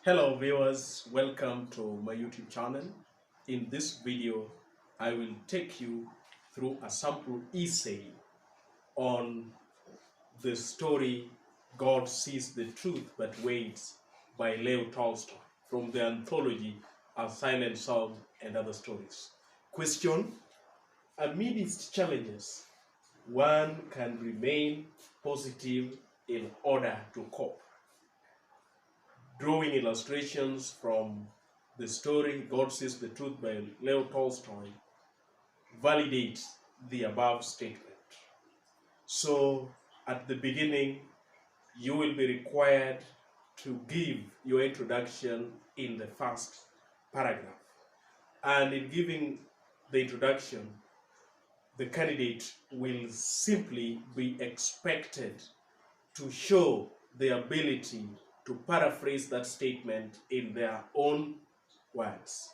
Hello viewers, welcome to my YouTube channel. In this video, I will take you through a sample essay on the story God Sees the Truth But Waits by Leo Tolstoy from the anthology A Silent Song and Other Stories. Question: amidst challenges, one can remain positive in order to cope. Drawing illustrations from the story God Sees the Truth by Leo Tolstoy validates the above statement. So at the beginning, you will be required to give your introduction in the first paragraph. And in giving the introduction, the candidate will simply be expected to show the ability to paraphrase that statement in their own words.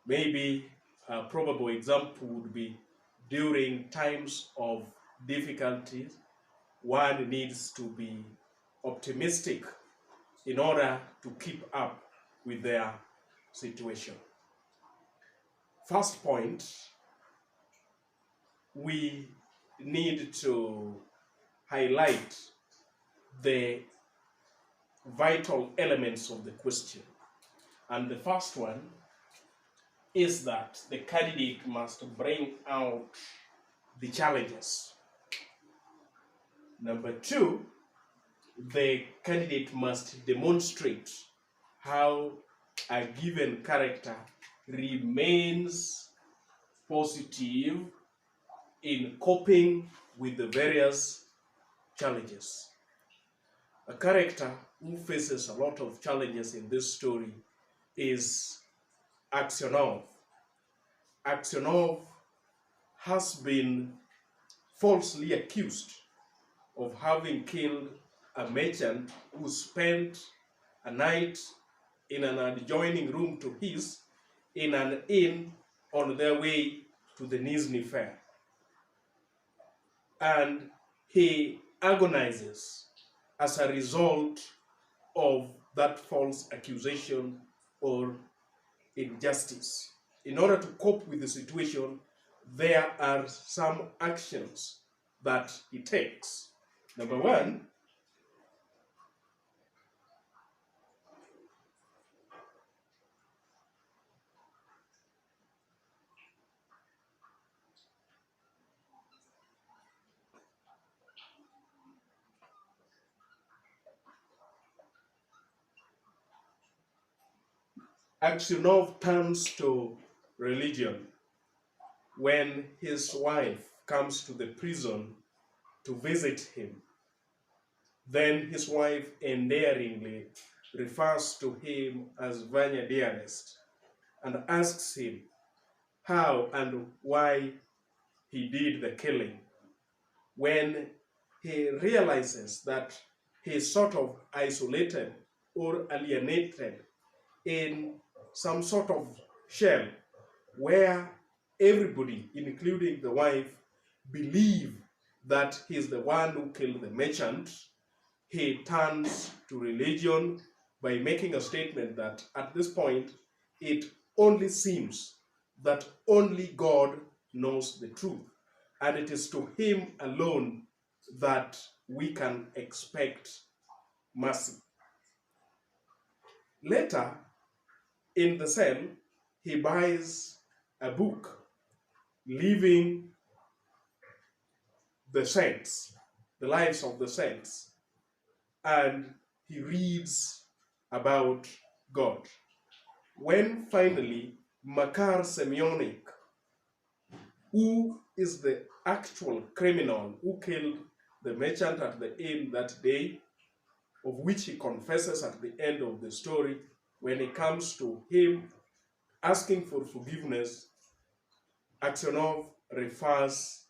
Maybe a probable example would be during times of difficulties, one needs to be optimistic in order to keep up with their situation. First point, we need to highlight the vital elements of the question. And the first one is that the candidate must bring out the challenges. Number two, the candidate must demonstrate how a given character remains positive in coping with the various challenges. A character who faces a lot of challenges in this story is Aksionov. Aksionov has been falsely accused of having killed a merchant who spent a night in an adjoining room to his in an inn on their way to the Nizhny Fair. And he agonizes as a result of that false accusation or injustice. In order to cope with the situation, there are some actions that he takes. Number one, Aksionov turns to religion when his wife comes to the prison to visit him. Then his wife endearingly refers to him as Vanya dearest and asks him how and why he did the killing. When he realizes that he is sort of isolated or alienated in some sort of shell where everybody, including the wife, believe that he is the one who killed the merchant, he turns to religion by making a statement that at this point, it only seems that only God knows the truth, and it is to him alone that we can expect mercy. Later, in the cell, he buys a book, Living the Saints, the lives of the saints, and he reads about God. When finally Makar Semyonik, who is the actual criminal who killed the merchant at the inn that day, of which he confesses at the end of the story, when it comes to him asking for forgiveness, Aksionov refers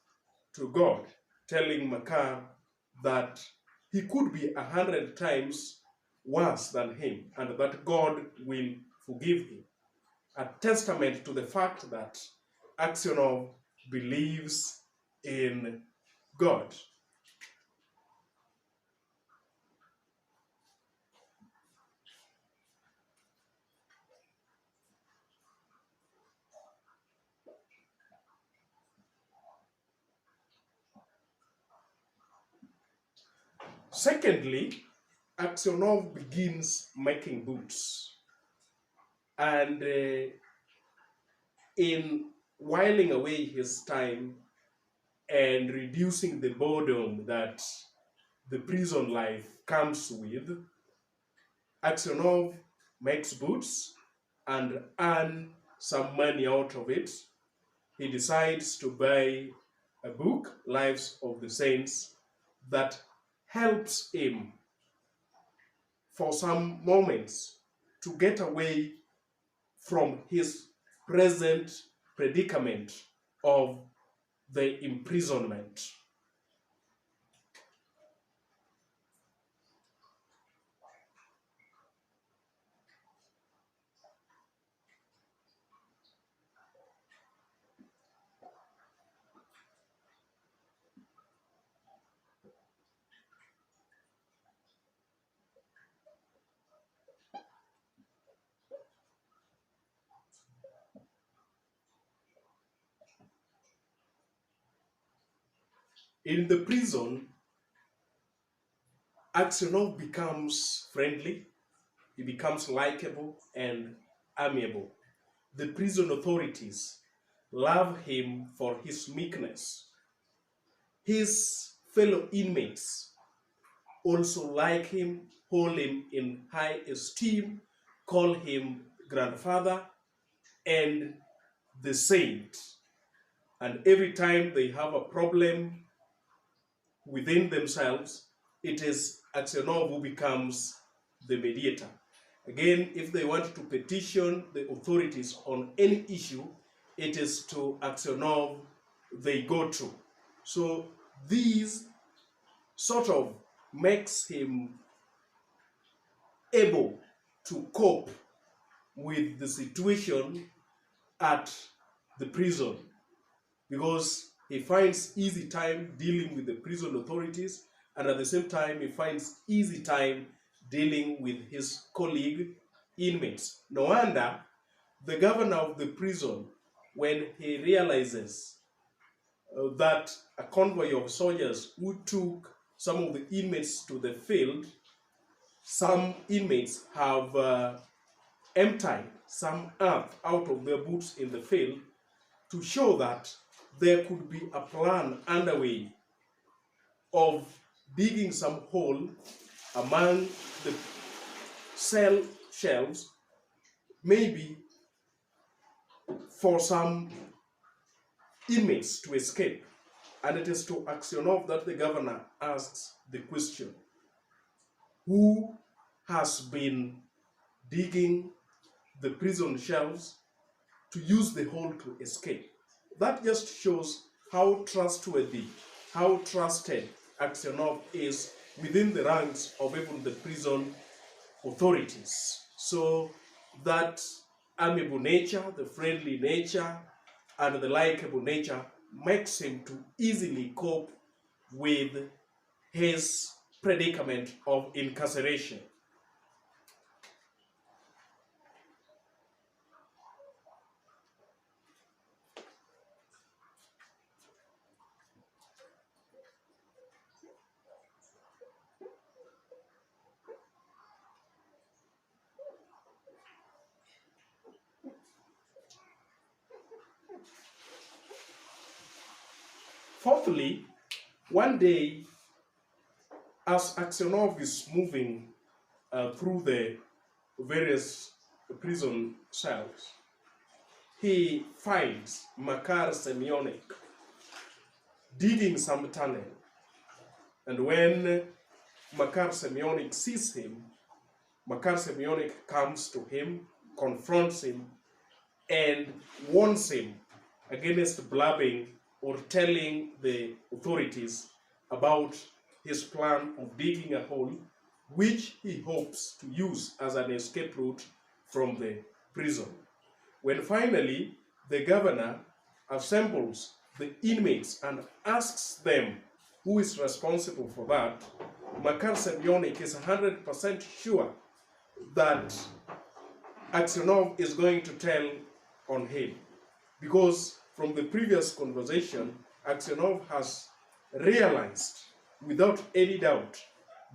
to God, telling Makar that he could be 100 times worse than him and that God will forgive him. A testament to the fact that Aksionov believes in God. Secondly, Aksionov begins making boots, and in whiling away his time and reducing the boredom that the prison life comes with, Aksionov makes boots and earn some money out of it. He decides to buy a book, Lives of the Saints, that helps him for some moments to get away from his present predicament of the imprisonment. In the prison, Aksionov becomes friendly, he becomes likable and amiable. The prison authorities love him for his meekness. His fellow inmates also like him, hold him in high esteem, call him grandfather and the saint. And every time they have a problem within themselves, it is Aksionov who becomes the mediator. Again, if they want to petition the authorities on any issue, it is to Aksionov they go to. So these sort of makes him able to cope with the situation at the prison, because he finds easy time dealing with the prison authorities, and at the same time he finds easy time dealing with his colleague inmates. No wonder the governor of the prison, when he realizes that a convoy of soldiers who took some of the inmates to the field, some inmates have emptied some earth out of their boots in the field to show that there could be a plan underway of digging some hole among the cell shelves, maybe for some inmates to escape. And it is to Aksionov that the governor asks the question, who has been digging the prison shelves to use the hole to escape? That just shows how trustworthy, how trusted Aksionov is within the ranks of even the prison authorities. So that amiable nature, the friendly nature, and the likable nature makes him to easily cope with his predicament of incarceration. Fourthly, one day, as Aksionov is moving through the various prison cells, he finds Makar Semyonik digging some tunnel. And when Makar Semyonik sees him, Makar Semyonik comes to him, confronts him, and warns him against blabbing or telling the authorities about his plan of digging a hole, which he hopes to use as an escape route from the prison. When finally the governor assembles the inmates and asks them who is responsible for that, Makar Semyonik is 100% sure that Aksionov is going to tell on him, because from the previous conversation, Aksionov has realized without any doubt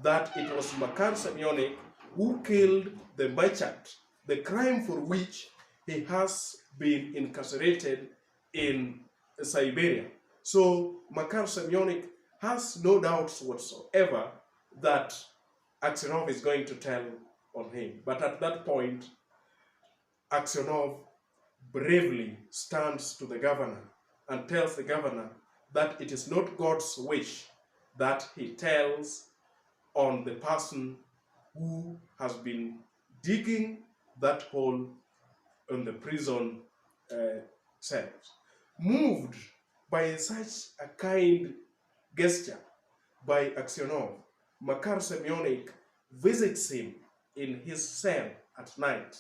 that it was Makar Semyonich who killed the merchant, the crime for which he has been incarcerated in Siberia. So Makar Semyonich has no doubts whatsoever that Aksionov is going to tell on him. But at that point, Aksionov bravely stands to the governor and tells the governor that it is not God's wish that he tells on the person who has been digging that hole in the prison cells. Moved by such a kind gesture by Aksionov, Makar Semyonich visits him in his cell at night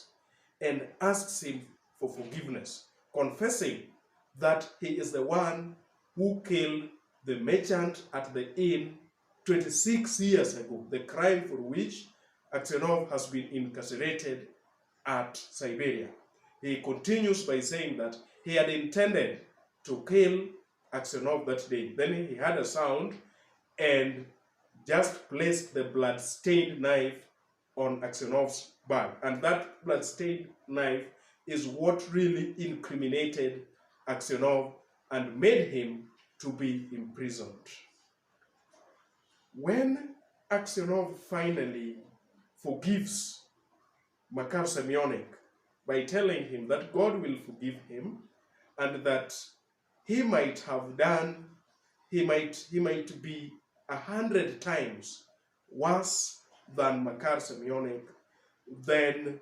and asks him for forgiveness, confessing that he is the one who killed the merchant at the inn 26 years ago, the crime for which Aksionov has been incarcerated at Siberia. He continues by saying that he had intended to kill Aksionov that day. Then he had a sound and just placed the blood-stained knife on Aksionov's back. And that blood-stained knife is what really incriminated Aksionov and made him to be imprisoned. When Aksionov finally forgives Makar Semyonich by telling him that God will forgive him and that he might have done, he might be 100 times worse than Makar Semyonich, then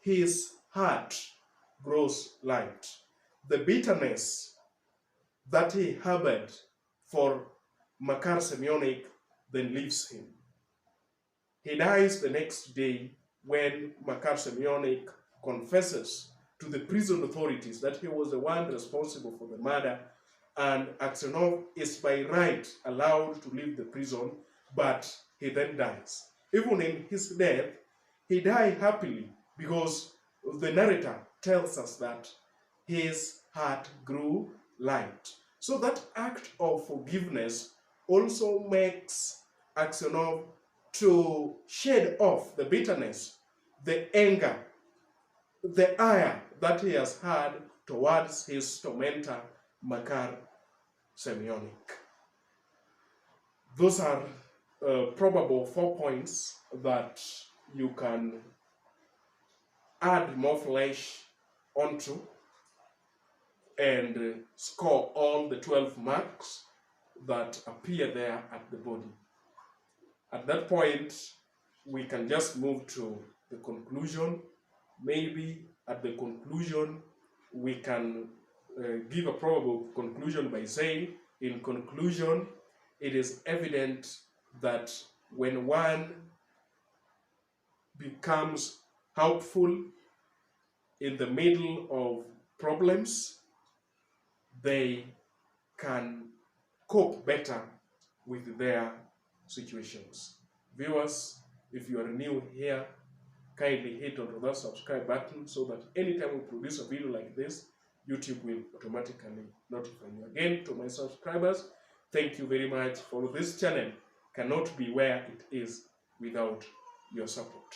his heart grows light. The bitterness that he harbored for Makar Semyonich then leaves him. He dies the next day when Makar Semyonich confesses to the prison authorities that he was the one responsible for the murder, and Aksionov is by right allowed to leave the prison, but he then dies. Even in his death, he died happily because the narrator tells us that his heart grew light. So that act of forgiveness also makes Aksionov to shed off the bitterness, the anger, the ire that he has had towards his tormentor, Makar Semyonich. Those are probable 4 points that you can add more flesh onto and score all the 12 marks that appear there at the body. At that point, we can just move to the conclusion. Maybe at the conclusion, we can give a probable conclusion by saying, in conclusion, it is evident that when one becomes helpful in the middle of problems, they can cope better with their situations. Viewers, if you are new here, kindly hit onto that subscribe button so that anytime we produce a video like this, YouTube will automatically notify you. Again, to my subscribers, thank you very much. For this channel cannot be where it is without your support.